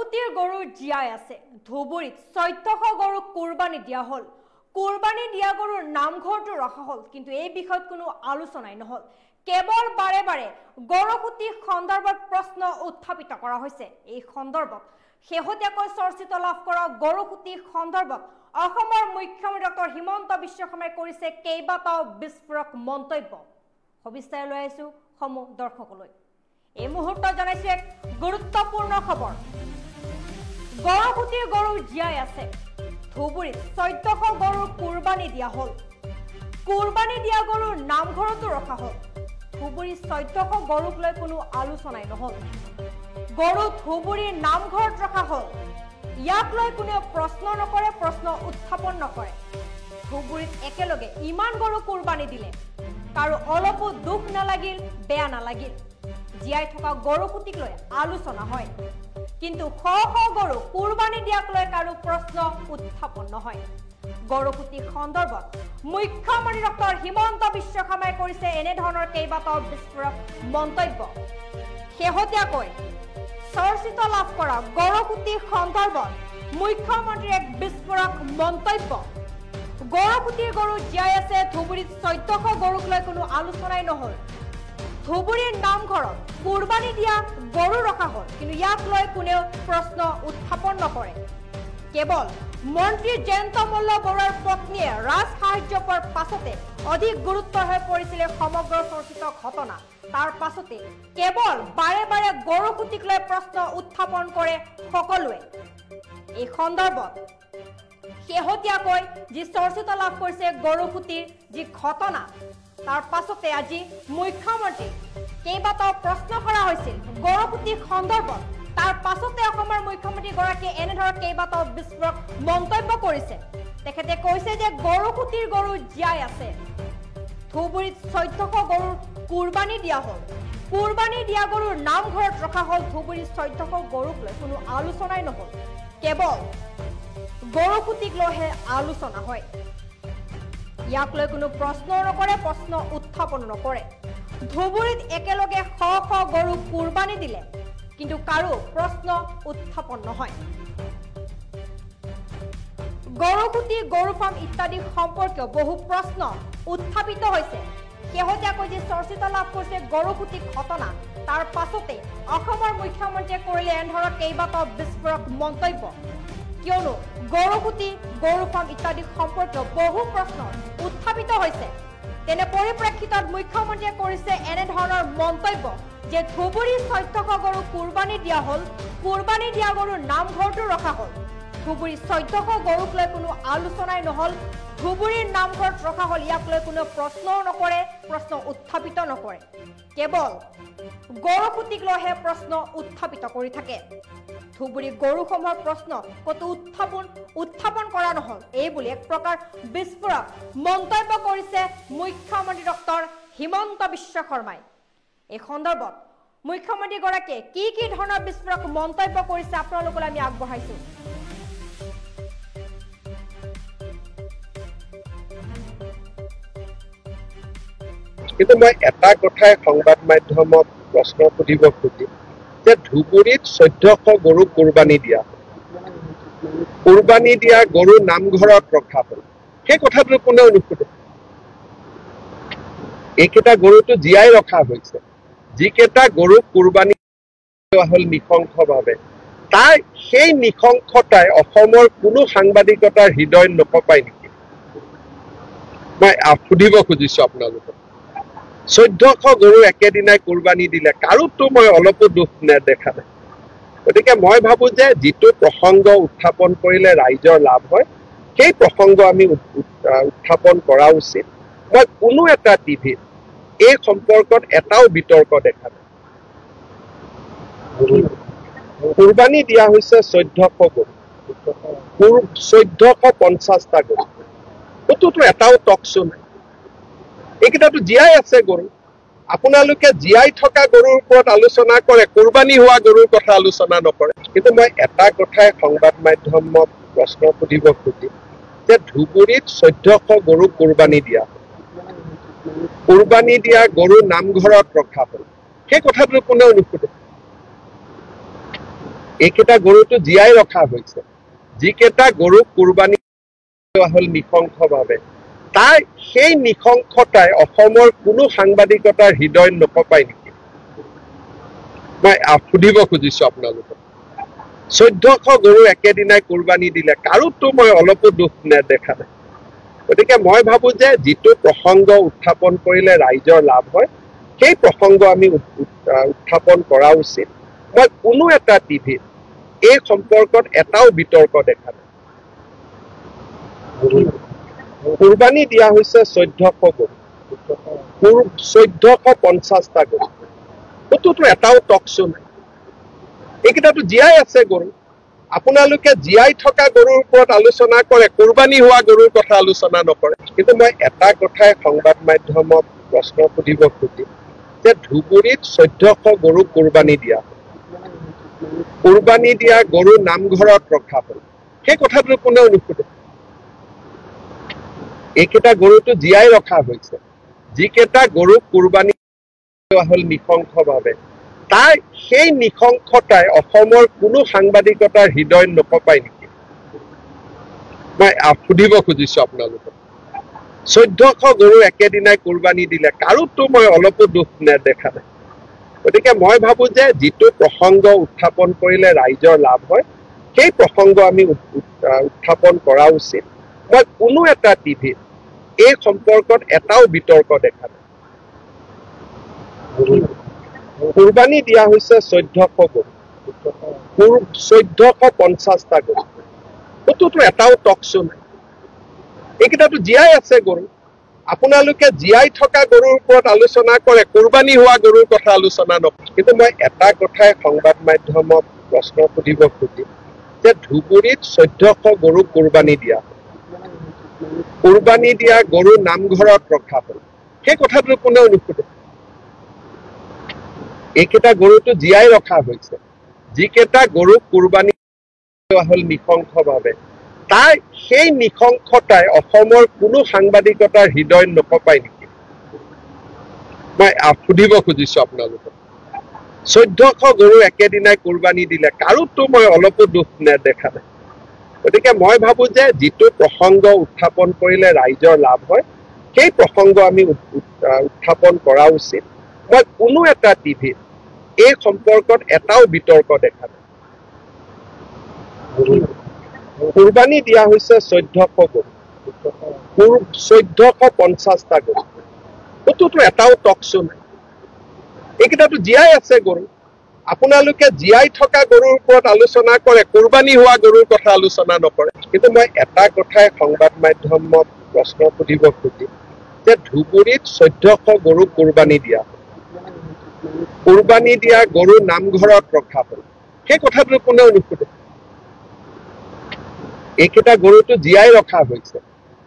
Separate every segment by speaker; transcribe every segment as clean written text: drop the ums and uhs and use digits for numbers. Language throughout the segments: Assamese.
Speaker 1: গৰুকুটিৰ গৰু জীয়াই আছে। ধুবুৰীত 1400 গৰু কুৰবানী দিয়া হল। কুৰবানী দিয়া গৰুৰ নামঘৰটো ৰখা হল, কিন্তু এই বিষয়ত কোনো আলোচনাই নহল। কেৱল বাৰে বাৰে গৰুকুটি সন্দৰ্ভত প্ৰশ্ন উত্থাপিত কৰা হৈছে। এই সন্দৰ্ভত শেহতীয়াকৈ চৰ্চিত লাভ কৰা গৰুকুটি সন্দৰ্ভত অসমৰ মুখ্যমন্ত্ৰী ডক্টৰ হিমন্ত বিশ্ব শৰ্মাই কৰিছে কেইবাটাও বিস্ফোৰক মন্তব্য। সবিস্তাৰে লৈ আহিছো সমূহ দৰ্শকলৈ। এই মুহূৰ্তত জনাইছো এক গুৰুত্বপূৰ্ণ খবৰ। গৰুকুটিৰ গৰু জীয়াই আছে। ধুবুৰীত 1400 গৰুৰ কুৰবানী দিয়া হল। কুৰবানী দিয়া গৰুৰ নামঘৰতো ৰখা হল। ধুবুৰীত 1400 গৰুক লৈ কোনো আলোচনাই নহল। গৰু ধুবুৰীৰ নামঘৰত ৰখা হল। ইয়াক লৈ কোনেও প্ৰশ্ন নকৰে, প্ৰশ্ন উত্থাপন নকৰে। ধুবুৰীত একেলগে ইমান গৰু কুৰবানী দিলে কাৰো অলপো দুখ নালাগিল, বেয়া নালাগিল। জীয়াই থকা গৰুকুটিক লৈ আলোচনা হয়, কিন্তু শ শ গৰু কুৰবানী দিয়াক লৈ কাৰো প্ৰশ্ন উত্থাপন নহয়। গৰুকুটি সন্দৰ্ভত মুখ্যমন্ত্ৰী ডক্টৰ হিমন্ত বিশ্ব শৰ্মাই কৰিছে এনেধৰণৰ কেইবাটাও বিস্ফোৰক মন্তব্য। শেহতীয়াকৈ চৰ্চিত লাভ কৰা গৰুকুটি সন্দৰ্ভত মুখ্যমন্ত্ৰীৰ এক বিস্ফোৰক মন্তব্য। গৰুকুটিৰ গৰু জীয়াই আছে। ধুবুৰীত 1400 গৰুক লৈ কোনো আলোচনাই নহল। ধুবুৰীৰ নামঘৰত কুৰবানী দিয়া গৰু ৰখা হল, কিন্তু ইয়াক লৈ কোনেও প্ৰশ্ন উত্থাপন নকৰে। কেৱল মন্ত্ৰী জয়ন্ত মল্ল বৰুৱাৰ পত্নীয়ে ৰাজ সাহায্য পোৱাৰ পাছতে অধিক গুৰুত্ব হৈ পৰিছিল সমগ্ৰ চৰ্চিত ঘটনা। তাৰ পাছতে কেৱল বাৰে বাৰে গৰুকুটিক লৈ প্ৰশ্ন উত্থাপন কৰে সকলোৱে। এই সন্দৰ্ভত শেহতীয়াকৈ যি চৰ্চিত লাভ কৰিছে গৰুকুটিৰ যি ঘটনা, তাৰ পাছতে আজি মুখ্যমন্ত্ৰী কেইবাটাও প্ৰশ্ন কৰা হৈছিল গৰুকুটি সন্দৰ্ভত। তাৰ পাছতে অসমৰ মুখ্যমন্ত্ৰীগৰাকীয়ে এনেধৰণৰ কেইবাটাও বিস্ফোৰক মন্তব্য কৰিছে। তেখেতে কৈছে যে গৰুকুটিৰ গৰু জীয়াই আছে। ধুবুৰীত 1400 গৰুৰ কুৰবানী দিয়া হল। কুৰবানী দিয়া গৰুৰ নামঘৰত ৰখা হল। ধুবুৰীত 1400 গৰুক লৈ কোনো আলোচনাই নহল। কেৱল গৰুকুটিক লৈহে আলোচনা হয়। ইয়াক লৈ কোনো প্ৰশ্ন নকৰে, প্ৰশ্ন উত্থাপন নকৰে। ধুবুৰীত একেলগে শ শ গৰু কুৰবানী দিলে, কিন্তু কাৰো প্ৰশ্ন উত্থাপন নহয়। গৰুকুটি, গৰু ফাৰ্ম ইত্যাদি সম্পৰ্কীয় বহু প্ৰশ্ন উত্থাপিত হৈছে। শেহতীয়াকৈ যি চৰ্চিত লাভ কৰিছে গৰুকুটি ঘটনা, তাৰ পাছতে অসমৰ মুখ্যমন্ত্ৰীয়ে কৰিলে এনেধৰণৰ কেইবাটাও বিস্ফোৰক মন্তব্য। কিয়নো গৰুকুটি, গৰু ফাৰ্ম ইত্যাদি সম্পৰ্কীয় বহু প্ৰশ্ন উত্থাপিত হৈছে। তেনে পৰিপ্ৰেক্ষিতত মুখ্যমন্ত্ৰীয়ে কৰিছে এনেধৰণৰ মন্তব্য যে ধুবুৰীৰ 1400 গৰু কুৰবানী দিয়া হল। কুৰবানী দিয়া গৰুৰ নামঘৰটো ৰখা হল। ধুবুৰীৰ 1400 গৰুক লৈ কোনো আলোচনাই নহল। ধুবুৰীৰ নামঘৰত ৰখা হল। ইয়াক লৈ কোনো প্ৰশ্নও নকৰে, প্ৰশ্ন উত্থাপিত নকৰে। কেৱল গৰুকুটিক লৈহে প্ৰশ্ন উত্থাপিত কৰি থাকে। ধুবুৰী গৰুসমূহৰ প্ৰশ্ন কতো উত্থাপন কৰা নহল। এই বুলি এক প্ৰকাৰ বিস্ফোৰক মন্তব্য কৰিছে মুখ্যমন্ত্ৰী ডক্টৰ হিমন্ত বিশ্ব শৰ্মাই। এই সন্দৰ্ভত মুখ্যমন্ত্ৰীগৰাকীয়ে কি ধৰণৰ বিস্ফোৰক মন্তব্য কৰিছে আপোনালোকলৈ আমি আগবঢ়াইছো।
Speaker 2: কিন্তু মই এটা কথাই সংবাদ মাধ্যমত প্ৰশ্ন সুধিব খুজিম যে ধুবুৰীত 1400 গৰু কুৰবানী দিয়া, কুৰবানী দিয়া গৰু নামঘৰত ৰখা হল, সেই কথাটো কোনেও নুসুধে। এইকেইটা গৰুটো জীয়াই ৰখা হৈছে। যিকেইটা গৰু কুৰবানী হল নৃশংসভাৱে, তাৰ সেই নৃশংসতাই অসমৰ কোনো সাংবাদিকতাৰ হৃদয় নকঁপাই নেকি? মই সুধিব খুজিছো আপোনালোকক। 1400 গৰু একেদিনাই কুৰবানী দিলে কাৰোতো মই অলপো দুখ দেখা নাই। গতিকে মই ভাবো যে যিটো প্ৰসংগ উত্থাপন কৰিলে ৰাইজৰ লাভ হয়, সেই প্ৰসংগ আমি উত্থাপন কৰা উচিত। মই কোনো এটা টিভিত এই সম্পৰ্কত এটাও বিতৰ্ক দেখা নাই। কুৰবানী দিয়া হৈছে 1400 গৰু, 1450টা গৰু, ক'তোতো এটাও টকছো নাই। এইকেইটাতো জীয়াই আছে গৰু। আপোনালোকে জীয়াই থকা গৰুৰ ওপৰত আলোচনা কৰে, কুৰবানী হোৱা গৰুৰ কথা আলোচনা নকৰে। কিন্তু মই এটা কথাই সংবাদ মাধ্যমত প্ৰশ্ন সুধিব খুজিম যে ধুবুৰীত 1400 গৰু কুৰবানী দিয়া, কুৰবানী দিয়া গৰু নামঘৰত ৰখা হল, সেই কথাটো কোনেও নুসুধে। এইকেইটা গৰুটো জীয়াই ৰখা হৈছে যিকেইটা গৰুক কুৰবানী দিয়া হল নিশংসভাৱে তাই সেই নিশংসতাই অসমৰ কোনো সাংবাদিকতাৰ হৃদয় নকপাই নেকি মই সুধিব খুজিছো আপোনালোকক 1400 গৰু একেদিনাই কুৰবানী দিলে কাৰোতো মই অলপো দুখ নেদেখা নাই গতিকে মই ভাবো যে যিটো প্ৰসংগ উত্থাপন কৰিলে ৰাইজৰ লাভ হয় সেই প্ৰসংগ আমি উত্থাপন কৰা উচিত মই কোনো এটা টিভিত এই সম্পৰ্কত এটাও বিতৰ্ক দেখা নাই কুৰবানী দিয়া হৈছে 1400 গৰু 1450টা গৰু কতোতো এটাও টকশো নাই এইকেইটাতো জীয়াই আছে গৰু আপোনালোকে জীয়াই থকা গৰুৰ ওপৰত আলোচনা কৰে কুৰবানী হোৱা গৰুৰ কথা আলোচনা নকৰে কিন্তু মই এটা কথাই সংবাদ মাধ্যমক প্ৰশ্ন সুধিব খুজিম যে ধুবুৰীত 1400 গৰু কুৰবানী দিয়া কুৰবানী দিয়া গৰু নামঘৰত ৰখা হ'ল সেই কথাটো কোনেও নুসুধে এইকেইটা গৰুটো জীয়াই ৰখা হৈছে যিকেইটা গৰুক কুৰবানী দিয়া হল নিশংসভাৱে তাই সেই নিশংসতাই অসমৰ কোনো সাংবাদিকতাৰ হৃদয় নকপাই নেকি মই সুধিব খুজিছো আপোনালোকক 1400 গৰু একেদিনাই কুৰবানী দিলে কাৰোতো মই অলপো দুখ নেদেখা নাই গতিকে মই ভাবো যে যিটো প্ৰসংগ উত্থাপন কৰিলে ৰাইজৰ লাভ হয় সেই প্ৰসংগ আমি উত্থাপন কৰা উচিত মই কোনো এটা টিভিত এই সম্পৰ্কত এটাও বিতৰ্ক দেখা নাই কুৰবানী দিয়া হৈছে 1400 গৰু 1450টা গৰু কতোতো এটাও টকশো নাই এইকেইটাতো জীয়াই আছে গৰু আপোনালোকে জীয়াই থকা গৰুৰ ওপৰত আলোচনা কৰে কুৰবানী হোৱা গৰুৰ কথা আলোচনা নকৰে কিন্তু মই এটা কথাই সংবাদ মাধ্যমক প্ৰশ্ন সুধিব খুজিম যে ধুবুৰীত 1400 গৰু কুৰবানী দিয়া কুৰবানী দিয়া গৰু নামঘৰত ৰখা হ'ল সেই কথাটো কোনেও নুসুধে এইকেইটা গৰুটো জীয়াই ৰখা হৈছে যিকেইটা গৰুক কুৰবানী দিয়া হল নিশংসভাৱে তাই সেই নিশংসতাই অসমৰ কোনো সাংবাদিকতাৰ হৃদয় নকপাই নেকি মই সুধিব খুজিছো আপোনালোকক 1400 গৰু একেদিনাই কুৰবানী দিলে কাৰোতো মই অলপো দুখ নেদেখা নাই গতিকে মই ভাবো যে যিটো প্ৰসংগ উত্থাপন কৰিলে ৰাইজৰ লাভ হয় সেই প্ৰসংগ আমি উত্থাপন কৰা উচিত মই কোনো এটা টিভিত এই সম্পৰ্কত এটাও বিতৰ্ক দেখা নাই কুৰবানী দিয়া হৈছে 1400 গৰু 1450টা গৰু কতোতো এটাও টকশো নাই এইকেইটাতো জীয়াই আছে গৰু আপোনালোকে জীয়াই থকা গৰুৰ ওপৰত আলোচনা কৰে কুৰবানী হোৱা গৰুৰ কথা আলোচনা নকৰে কিন্তু মই এটা কথাই সংবাদ মাধ্যমক প্ৰশ্ন সুধিব খুজিম যে ধুবুৰীত 1400 গৰু কুৰবানী দিয়া কুৰবানী দিয়া গৰু নামঘৰত ৰখা হ'ল সেই কথাটো কোনেও নুসুধে এইকেইটা গৰুটো জীয়াই ৰখা হৈছে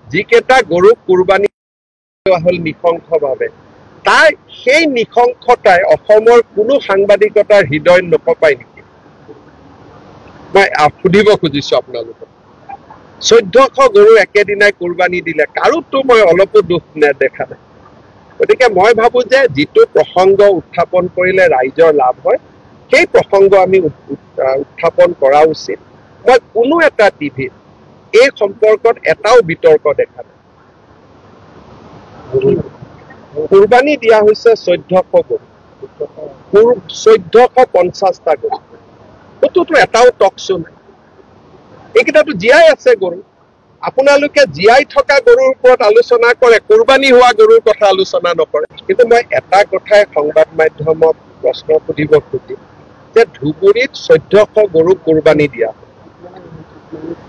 Speaker 2: যিকেইটা গৰুক কুৰবানী দিয়া হল নিশংসভাৱে তাই সেই নিশংসতাই অসমৰ কোনো সাংবাদিকতাৰ হৃদয় নকপাই নেকি মই সুধিব খুজিছো আপোনালোকক 1400 গৰু একেদিনাই কুৰবানী দিলে কাৰোতো মই অলপো দুখ নেদেখা নাই গতিকে মই ভাবো যে যিটো প্ৰসংগ উত্থাপন কৰিলে ৰাইজৰ লাভ হয় সেই প্ৰসংগ আমি উত্থাপন কৰা উচিত মই কোনো এটা টিভিত এই সম্পৰ্কত এটাও বিতৰ্ক দেখা নাই কুৰবানী দিয়া হৈছে 1400 গৰু 1450টা গৰু কতোতো এটাও টকশো নাই এইকেইটাতো জীয়াই আছে গৰু আপোনালোকে জীয়াই থকা গৰুৰ ওপৰত আলোচনা কৰে কুৰবানী হোৱা গৰুৰ কথা আলোচনা নকৰে কিন্তু মই এটা কথাই সংবাদ মাধ্যমক প্ৰশ্ন সুধিব খুজিম যে ধুবুৰীত 1400 গৰু কুৰবানী দিয়া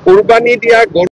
Speaker 2: কুৰবানী দিয়া গৰু